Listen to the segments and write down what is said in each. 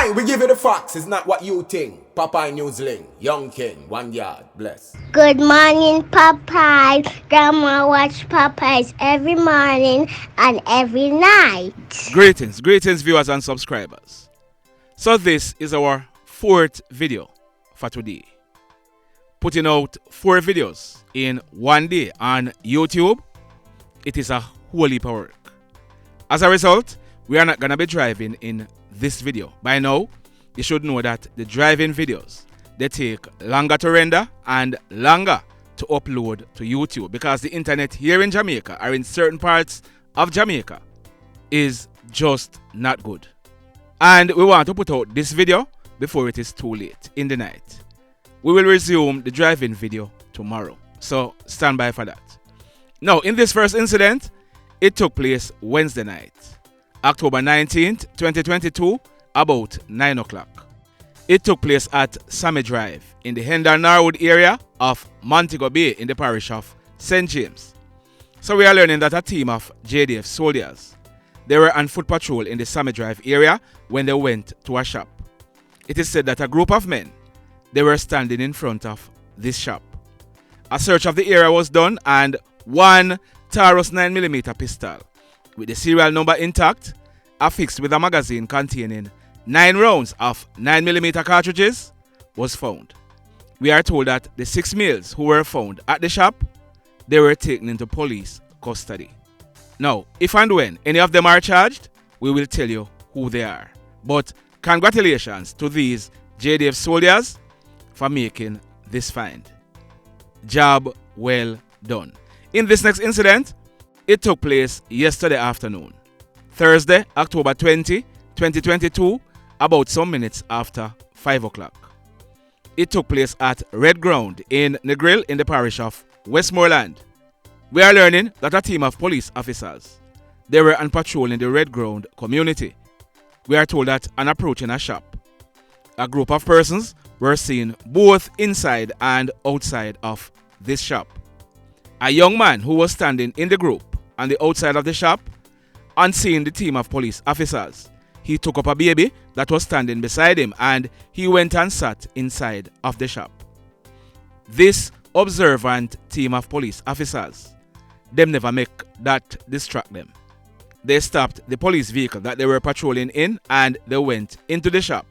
Aye, we give you the facts. It's not what you think. Popeye Newsling, Young King, 1 yard, bless. Good morning, Popeye. Grandma watch Popeyes every morning and every night. Greetings, viewers and subscribers. So this is our 4th video for today. Putting out 4 videos in 1 day on YouTube, it is a whole heap of work. As a result, we are not going to be driving in this video. By now, you should know that the driving videos, they take longer to render and longer to upload to YouTube because the internet here in Jamaica or in certain parts of Jamaica is just not good. And we want to put out this video before it is too late in the night. We will resume the driving video tomorrow, so stand by for that. Now, in this first incident, it took place Wednesday night, October 19th, 2022, about 9 o'clock. It took place at Sammy Drive in the Norwood area of Montego Bay in the parish of St. James. So we are learning that a team of JDF soldiers, they were on foot patrol in the Sammy Drive area when they went to a shop. It is said that a group of men, they were standing in front of this shop. A search of the area was done and one Taurus 9mm pistol with the serial number intact, affixed with a magazine containing 9 rounds of 9mm cartridges, was found. We are told that the 6 males who were found at the shop, they were taken into police custody. Now, if and when any of them are charged, we will tell you who they are. But congratulations to these JDF soldiers for making this find. Job well done. In this next incident, it took place yesterday afternoon, Thursday, October 20, 2022, about some minutes after 5 o'clock. It took place at Red Ground in Negril in the parish of Westmoreland. We are learning that a team of police officers, they were on patrol in the Red Ground community. We are told that on approaching a shop, a group of persons were seen both inside and outside of this shop. A young man who was standing in the group on the outside of the shop, on seeing the team of police officers, he took up a baby that was standing beside him and he went and sat inside of the shop. This observant team of police officers, them never make that distract them. They stopped the police vehicle that they were patrolling in and they went into the shop.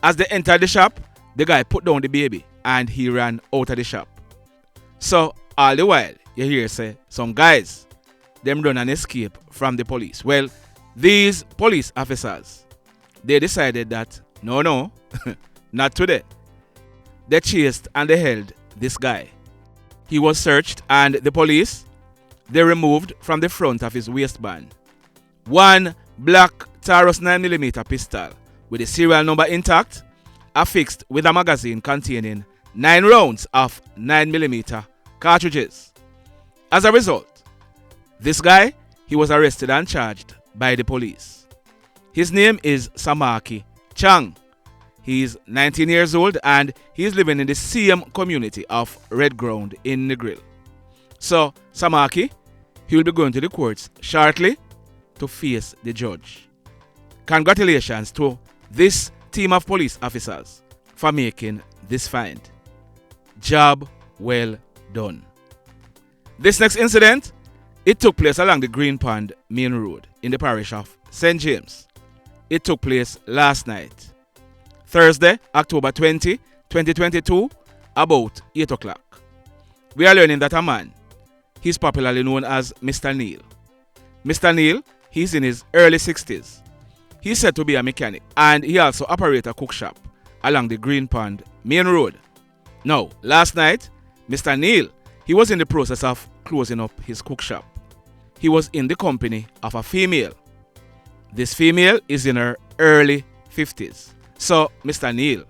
As they entered the shop, the guy put down the baby and he ran out of the shop. So all the while, you hear say, some guys, them run and escape from the police. Well, these police officers, they decided that, no, not today. They chased and they held this guy. He was searched and the police, they removed from the front of his waistband one black Taurus 9mm pistol with the serial number intact, affixed with a magazine containing 9 rounds of 9mm cartridges. As a result, this guy, he was arrested and charged by the police. His name is Samaki Chang. He is 19 years old and he is living in the same community of Red Ground in Negril. So Samaki, he will be going to the courts shortly to face the judge. Congratulations to this team of police officers for making this find. Job well done. This next incident, it took place along the Green Pond Main Road in the parish of St. James. It took place last night, Thursday, October 20, 2022, about 8 o'clock. We are learning that a man, he's popularly known as Mr. Neil. Mr. Neil, he's in his early 60s. He's said to be a mechanic and he also operates a cook shop along the Green Pond Main Road. Now, last night, Mr. Neil, he was in the process of closing up his cook shop. He was in the company of a female. This female is in her early 50s. So, Mr. Neil,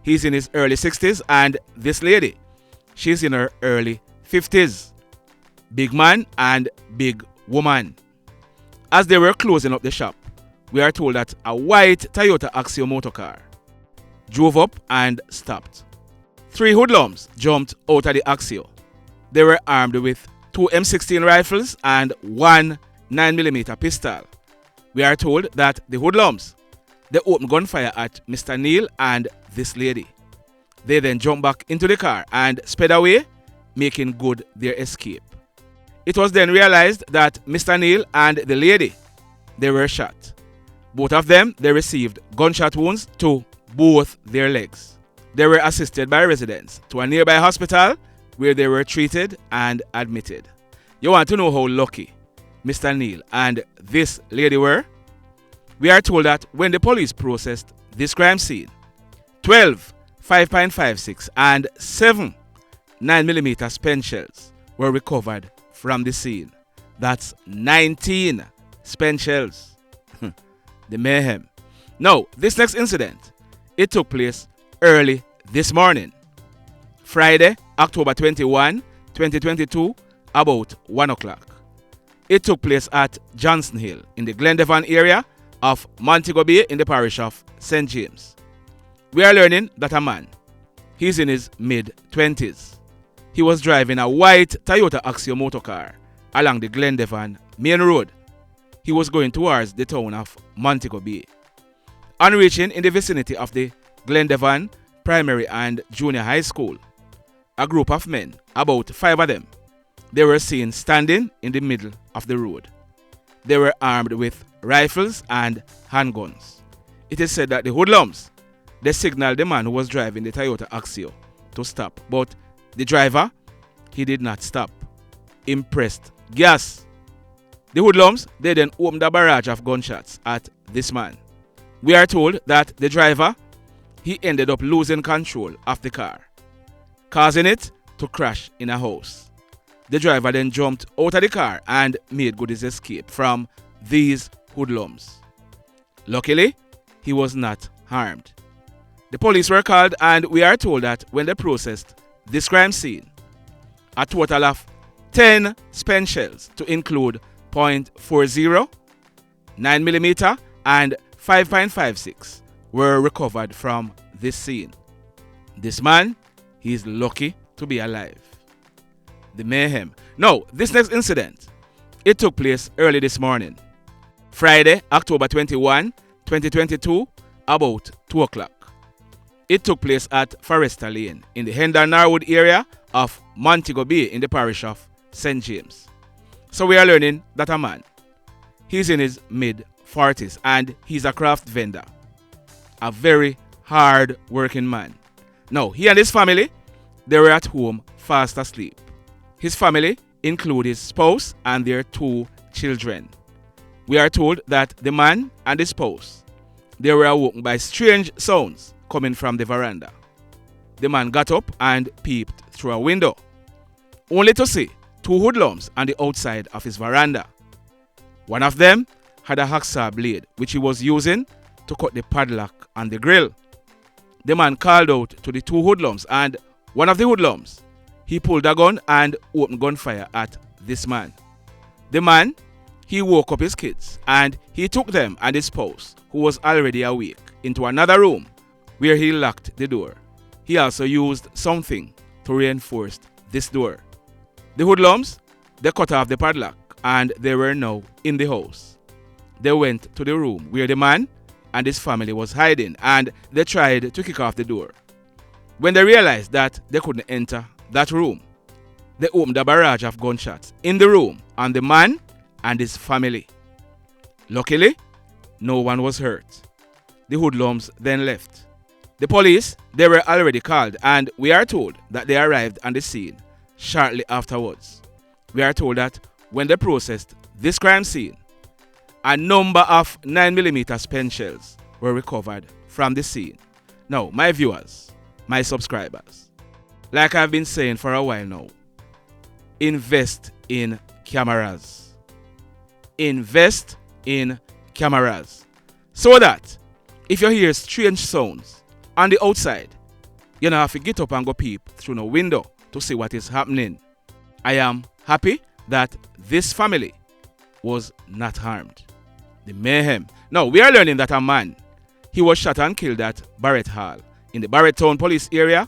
he's in his early 60s and this lady, she's in her early 50s. Big man and big woman. As they were closing up the shop, we are told that a white Toyota Axio motor car drove up and stopped. 3 hoodlums jumped out of the Axio. They were armed with 2 M16 rifles and 1 9mm pistol. We are told that the hoodlums, They opened gunfire at Mr. Neil and this lady. They then jumped back into the car and sped away, making good their escape. It was then realized that Mr. Neil and the lady, they were shot. Both of them, they received gunshot wounds to both their legs. They were assisted by residents to a nearby hospital where they were treated and admitted. You want to know how lucky Mr. Neil and this lady were? We are told that when the police processed this crime scene, 12 5.56 and 7 9mm spent shells were recovered from the scene. That's 19 spent shells. The mayhem. Now, this next incident, it took place early this morning, Friday, October 21, 2022, about 1 o'clock. It took place at Johnson Hill in the Glendevon area of Montego Bay in the parish of St. James. We are learning that a man, he's in his mid-20s. He was driving a white Toyota Axio motor car along the Glendevon main road. He was going towards the town of Montego Bay. On reaching in the vicinity of the Glendevon Primary and Junior High School, a group of men, about 5 of them, they were seen standing in the middle of the road. They were armed with rifles and handguns. It is said that the hoodlums, they signaled the man who was driving the Toyota Axio to stop, but the driver, he did not stop. Impressed gas. The hoodlums, they then opened a barrage of gunshots at this man. We are told that the driver, he ended up losing control of the car, causing it to crash in a house. The driver then jumped out of the car and made good his escape from these hoodlums. Luckily, he was not harmed. The police were called and we are told that when they processed this crime scene, a total of 10 spent shells to include .40, 9mm and 5.56 were recovered from this scene. This man, he is lucky to be alive. The mayhem. Now, this next incident, it took place early this morning, Friday, October 21, 2022, about 2 o'clock. It took place at Forrestalin in the Norwood area of Montego Bay in the parish of St. James. So we are learning that a man, he's in his mid-40s and he's a craft vendor. A very hard working man. Now, he and his family, they were at home fast asleep. His family include his spouse and their 2 children. We are told that the man and his spouse, they were awoken by strange sounds coming from the veranda. The man got up and peeped through a window, only to see 2 hoodlums on the outside of his veranda. One of them had a hacksaw blade which he was using to cut the padlock on the grill. The man called out to the 2 hoodlums and one of the hoodlums, he pulled a gun and opened gunfire at this man. The man, he woke up his kids and he took them and his spouse, who was already awake, into another room where he locked the door. He also used something to reinforce this door. The hoodlums, they cut off the padlock and they were now in the house. They went to the room where the man and his family was hiding and they tried to kick off the door. When they realized that they couldn't enter that room, they opened a barrage of gunshots in the room on the man and his family. Luckily, no one was hurt. The hoodlums then left. The police, they were already called and we are told that they arrived on the scene shortly afterwards. We are told that when they processed this crime scene, a number of 9mm spent shells were recovered from the scene. Now, my viewers, my subscribers, like I've been saying for a while now, invest in cameras. Invest in cameras. So that if you hear strange sounds on the outside, you don't have to get up and go peep through no window to see what is happening. I am happy that this family was not harmed. The mayhem. Now, we are learning that a man, he was shot and killed at Barrett Hall in the Barrett Town police area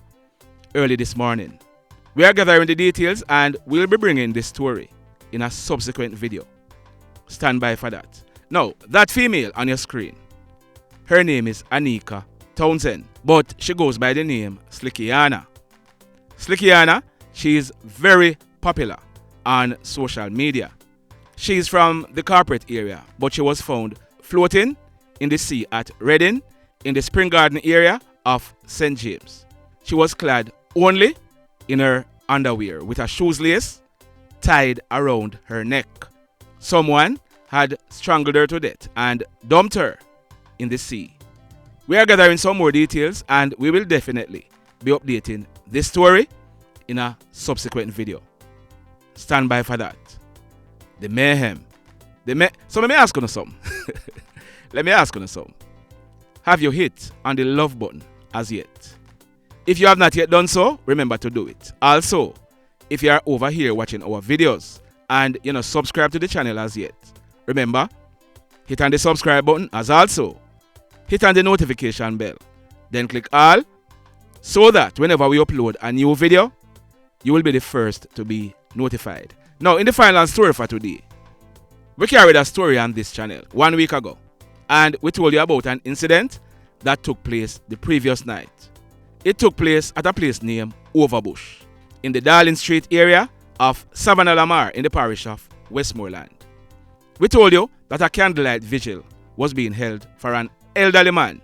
early this morning. We are gathering the details and we'll be bringing this story in a subsequent video. Stand by for that. Now, that female on your screen, Her name is Aneka Townsend, but she goes by the name SLICKIANNA. SLICKIANNA, she is very popular on social media. She is from the corporate area, but she was found floating in the sea at Reading in the Spring Garden area of St. James. She was clad only in her underwear with a shoelace tied around her neck. Someone had strangled her to death and dumped her in the sea. We are gathering some more details and we will definitely be updating this story in a subsequent video. Stand by for that. The mayhem. So let me ask you something. Let me ask you something. Have you hit on the love button as yet? If you have not yet done so, remember to do it. Also, if you are over here watching our videos and you're not subscribed to the channel as yet, remember, hit on the subscribe button as also hit on the notification bell. Then click all so that whenever we upload a new video, you will be the first to be notified. Now, in the final story for today, we carried a story on this channel 1 week ago, and we told you about an incident that took place the previous night. It took place at a place named Overbush in the Darling Street area of Savannah Lamar in the parish of Westmoreland. We told you that a candlelight vigil was being held for an elderly man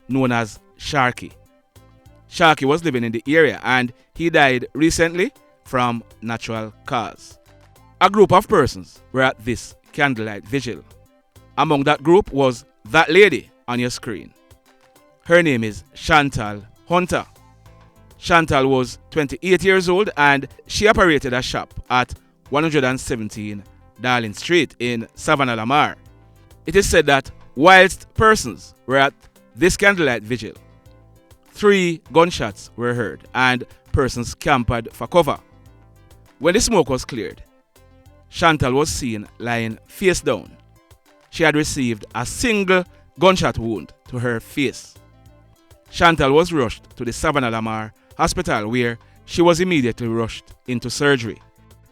known as Sharky. Sharky was living in the area and he died recently from natural cause. A group of persons were at this candlelight vigil. Among that group was that lady on your screen. Her name is Chantal Hunter. Chantal was 28 years old and she operated a shop at 117 Darling Street in Savannah Lamar. It is said that whilst persons were at this candlelight vigil, 3 gunshots were heard and persons camped for cover. When the smoke was cleared, Chantal was seen lying face down. She had received a single gunshot wound to her face. Chantal was rushed to the Savannah Lamar Hospital where she was immediately rushed into surgery.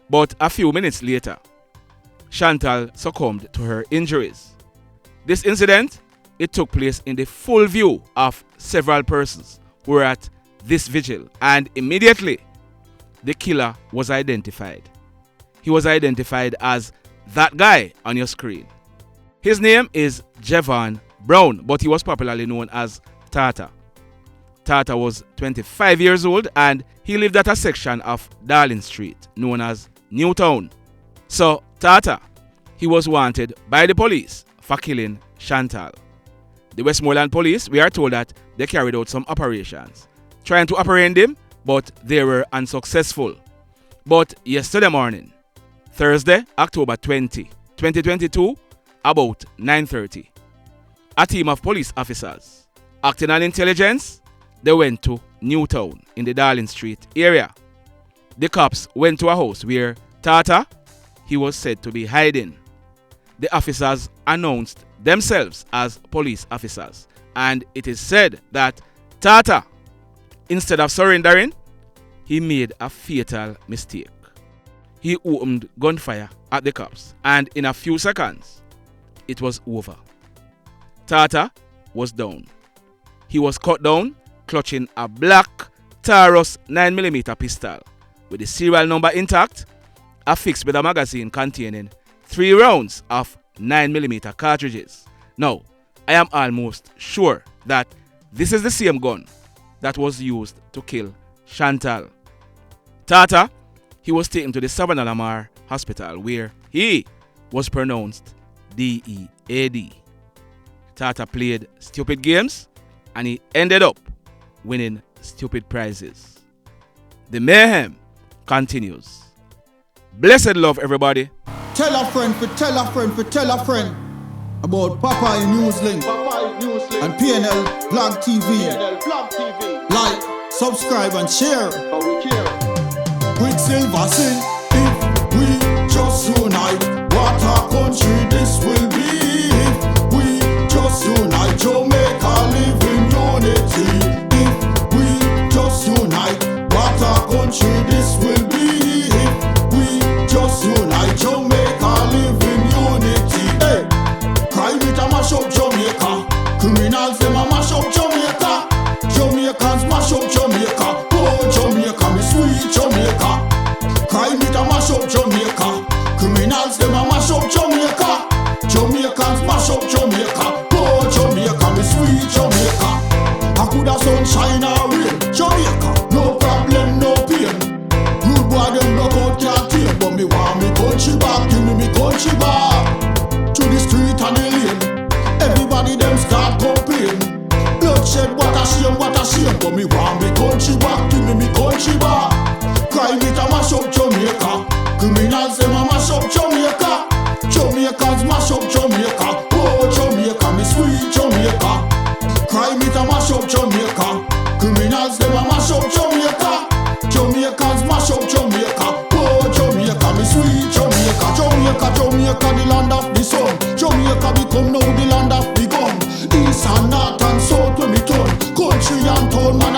But a few minutes later, Chantal succumbed to her injuries. This incident, it took place in the full view of several persons who were at this vigil, and immediately the killer was identified. He was identified as that guy on your screen. His name is Jeavon Brown, but he was popularly known as TATA. TATA was 25 years old and he lived at a section of Darling Street known as Newtown. So TATA, he was wanted by the police for killing Chantal. The Westmoreland police, we are told that they carried out some operations trying to apprehend him, but they were unsuccessful. But yesterday morning, Thursday, October 20, 2022, about 9:30, a team of police officers acting on intelligence, they went to Newtown in the Darling Street area. The cops went to a house where TATA, he was said to be hiding. The officers announced themselves as police officers, and it is said that TATA, instead of surrendering, he made a fatal mistake. He opened gunfire at the cops, and in a few seconds, it was over. TATA was down. He was cut down, clutching a black Taurus 9mm pistol with the serial number intact, affixed with a magazine containing 3 rounds of 9mm cartridges. Now, I am almost sure that this is the same gun that was used to kill Chantal. TATA, he was taken to the Savannah Lamar Hospital where he was pronounced DEAD. TATA played stupid games and he ended up winning stupid prizes. The mayhem continues. Blessed love, everybody. Tell a friend for tell a friend for tell a friend about Papa Newslink and PNL Blog TV. Like, subscribe and share. Quicksilver sing, if we just unite, what a country this will be. If we just unite, Jamaica live in unity. If we just unite, what a country this will be. If we just unite, Jamaica live in unity. Hey, crime it a mash up Jamaica, criminals mash up Jamaica. Criminals them a mash up Jamaica. Jamaicans mash up Jamaica. Oh Jamaica, me sweet Jamaica. I coulda sunshine or rain. Jamaica, no problem, no pain. Rude boy them knock out can't tame, but me want me country back. Give me country back. To the street and the lane, everybody them start complain. Bloodshed, what a shame, but me want me country back. Give me country back. Crime it a mash up Jamaica. Criminals them a mash up Jamaica. Jamaicans mash up Jamaica. Oh Jamaica, me sweet Jamaica. Crime it a mash up Jamaica. Criminals them a mash up Jamaica. Jamaicans mash up Jamaica. Oh Jamaica, me sweet Jamaica. Jamaica, the land of the sun. Jamaica become now the land of the gun. East and north and south when me turn. Country and town.